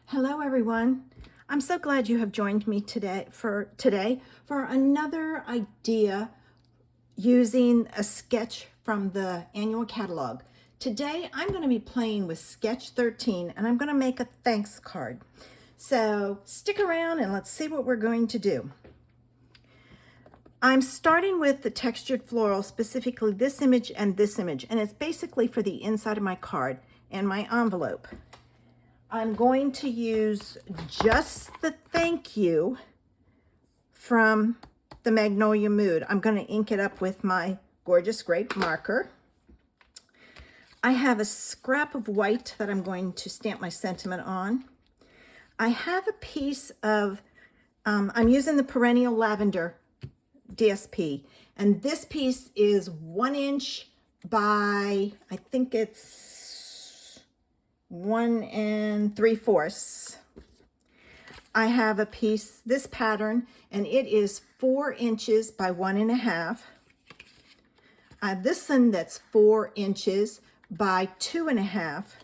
Hello everyone. I'm so glad you have joined me today for another idea using a sketch from the annual catalog. Today I'm going to be playing with sketch 13 and I'm going to make a thanks card. So stick around and let's see what we're going to do. I'm starting with the textured floral, specifically this image and this image, and it's basically for the inside of my card and my envelope. I'm going to use just the thank you from the Magnolia Mood. I'm going to ink it up with my Gorgeous Grape marker. I have a scrap of white that I'm going to stamp my sentiment on. I have a piece of, I'm using the Perennial Lavender DSP, and this piece is 1 inch by, I think it's 1 3/4. I have a piece, this pattern, and it is 4 inches by 1 1/2. I have this one that's 4 inches by 2 1/2,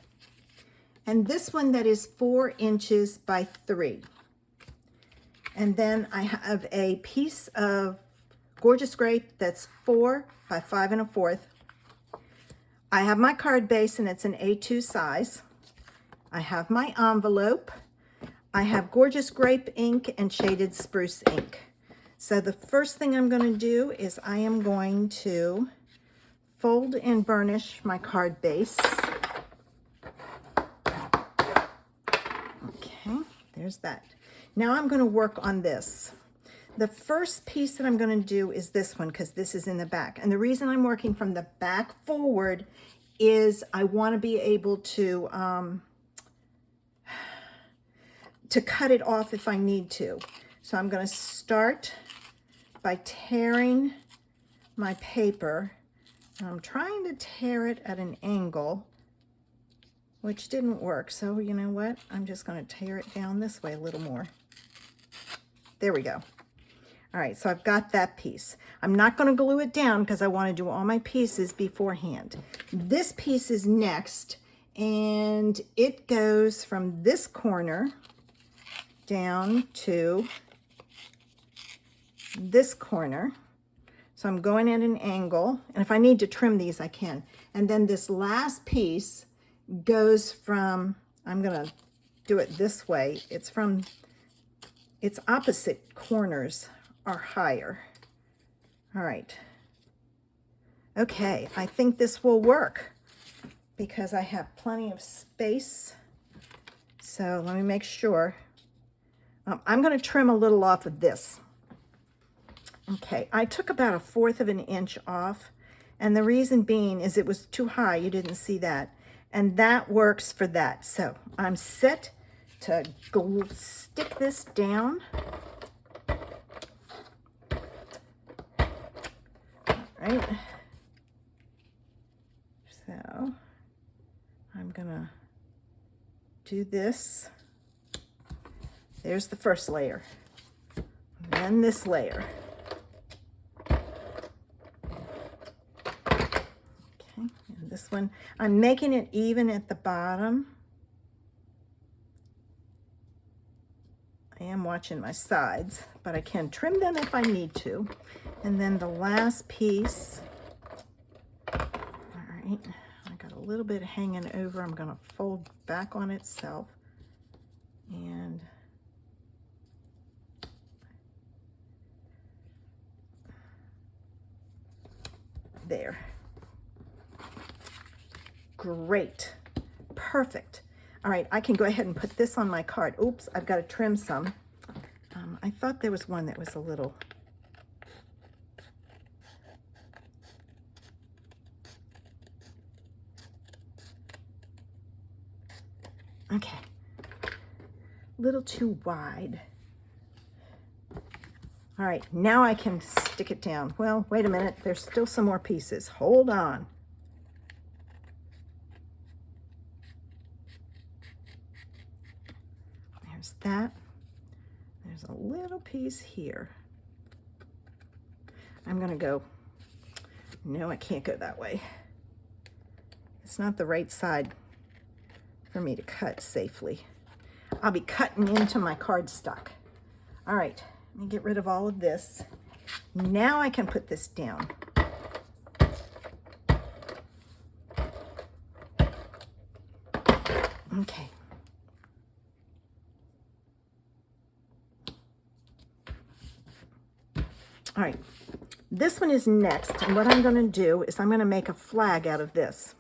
and this one that is 4 inches by 3. And then I have a piece of Gorgeous Grape that's 4 by 5 1/4. I have my card base and it's an A2 size. I have my envelope. I have Gorgeous Grape ink and shaded spruce ink. So the first thing I'm going to do is I am going to fold and burnish my card base. Okay, there's that. Now I'm going to work on this. The first piece that I'm going to do is this one because this is in the back. And the reason I'm working from the back forward is I want to be able to cut it off if I need to. So I'm going to start by tearing my paper. I'm trying to tear it at an angle, which didn't work. So you know what? I'm just going to tear it down this way a little more. There we go. All right, so I've got that piece. I'm not going to glue it down because I want to do all my pieces beforehand. This piece is next, and it goes from this corner down to this corner. So I'm going at an angle, and if I need to trim these, I can. And then this last piece goes from, I'm going to do it this way. It's from its opposite corners are higher. All right. Okay, I think this will work because I have plenty of space. So let me make sure. I'm going to trim a little off of this. Okay, I took about 1/4 of an inch off, and the reason being is it was too high. You didn't see that, and that works for that. So I'm set to stick this down. Right, so I'm gonna do this. There's the first layer, then this layer. Okay, and this one, I'm making it even at the bottom. I am watching my sides, but I can trim them if I need to. And then the last piece, all right, I got a little bit hanging over. I'm going to fold back on itself. And there. Great. Perfect. All right, I can go ahead and put this on my card. Oops, I've got to trim some. I thought there was one that was a little... Okay, a little too wide. All right, now I can stick it down. Well, wait a minute, there's still some more pieces. Hold on. There's that. There's a little piece here. I'm gonna go, no, I can't go that way. It's not the right side for me to cut safely. I'll be cutting into my cardstock. All right, let me get rid of all of this. Now I can put this down. Okay. All right, this one is next, and what I'm going to do is I'm going to make a flag out of this.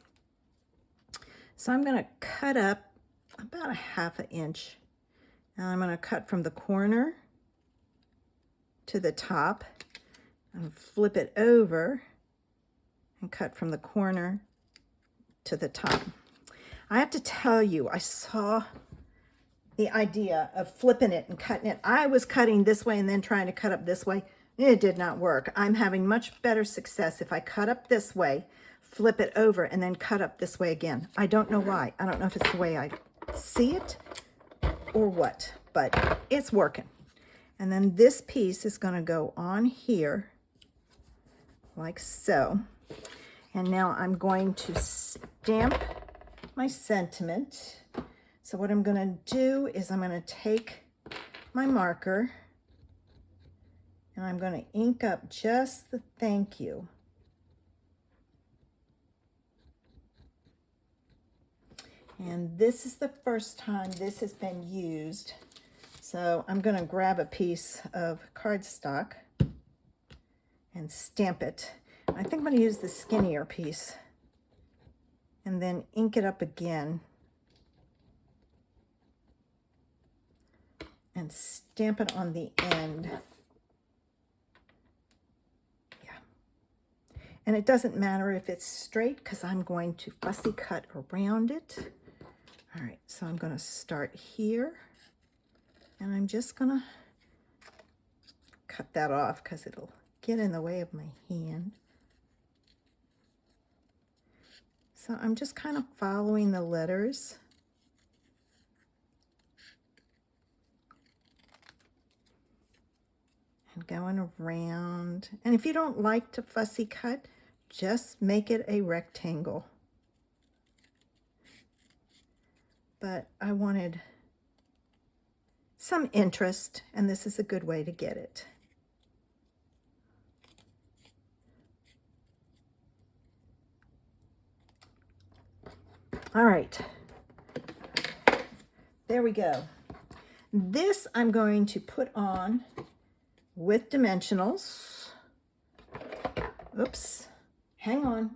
So I'm going to cut up about a 1/2 inch, and I'm going to cut from the corner to the top and flip it over and cut from the corner to the top. I have to tell you, I saw the idea of flipping it and cutting it. I was cutting this way and then trying to cut up this way. It did not work. I'm having much better success if I cut up this way, flip it over, and then cut up this way again. I don't know why. I don't know if it's the way I see it or what, but it's working. And then this piece is going to go on here like so. And now I'm going to stamp my sentiment. So what I'm going to do is I'm going to take my marker and I'm going to ink up just the thank you. And this is the first time this has been used. So I'm going to grab a piece of cardstock and stamp it. I think I'm going to use the skinnier piece and then ink it up again and stamp it on the end. And it doesn't matter if it's straight because I'm going to fussy cut around it. All right, so I'm going to start here and I'm just going to cut that off because it'll get in the way of my hand. So I'm just kind of following the letters. And going around. And if you don't like to fussy cut, just make it a rectangle. But I wanted some interest, and this is a good way to get it. All right. There we go. This I'm going to put on with dimensionals. Oops, hang on.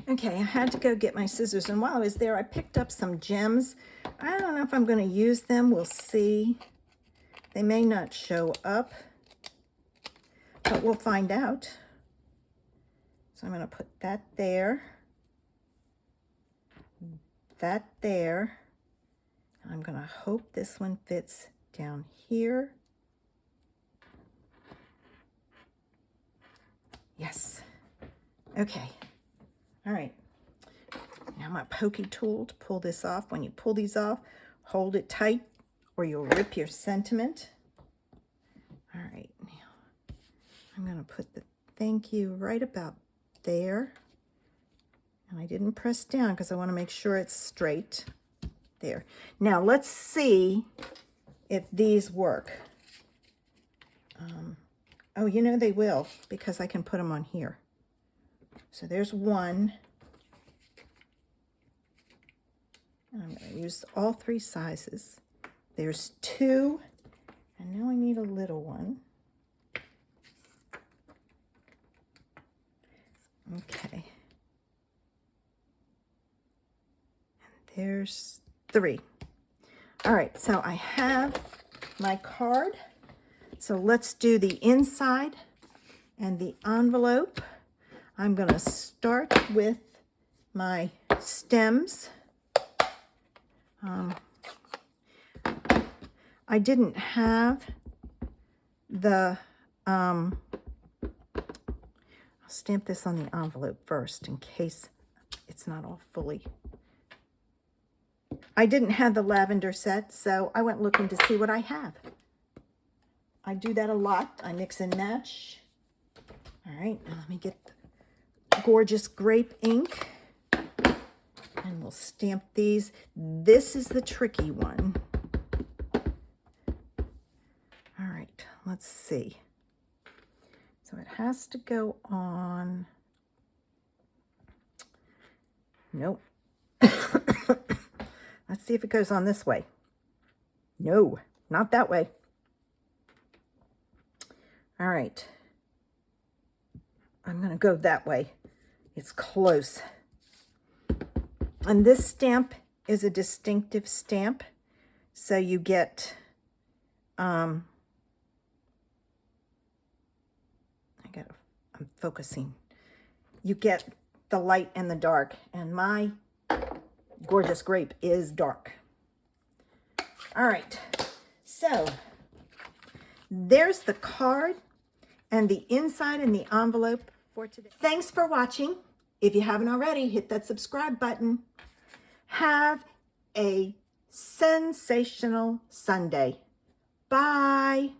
Okay, I had to go get my scissors, and while I was there, I picked up some gems. I don't know if I'm going to use them. We'll see. They may not show up, but we'll find out. So I'm going to put that there, that there. I'm going to hope this one fits down here. Yes. Okay. All right. Now my pokey tool to pull this off. When you pull these off, hold it tight or you'll rip your sentiment. All right. Now I'm going to put the thank you right about there. And I didn't press down because I want to make sure it's straight. There. Now let's see if these work. Oh, you know they will, because I can put them on here. So there's one. And I'm going to use all 3 sizes. There's 2, and now I need a little one. Okay. And there's 3. All right, so I have my card. So let's do the inside and the envelope. I'm going to start with my stems. I didn't have the, I'll stamp this on the envelope first in case it's not all fully. I didn't have the lavender set, so I went looking to see what I have. I do that a lot. I mix and match. All right, now let me get the Gorgeous Grape ink. And we'll stamp these. This is the tricky one. All right, let's see. So it has to go on. Nope. Let's see if it goes on this way. No, not that way. All right. I'm going to go that way. It's close. And this stamp is a distinctive stamp. So you get, I'm focusing. You get the light and the dark. And my Gorgeous Grape is dark. All right. So there's the card and the inside and the envelope for today. Thanks for watching. If you haven't already, hit that subscribe button. Have a sensational Sunday. Bye.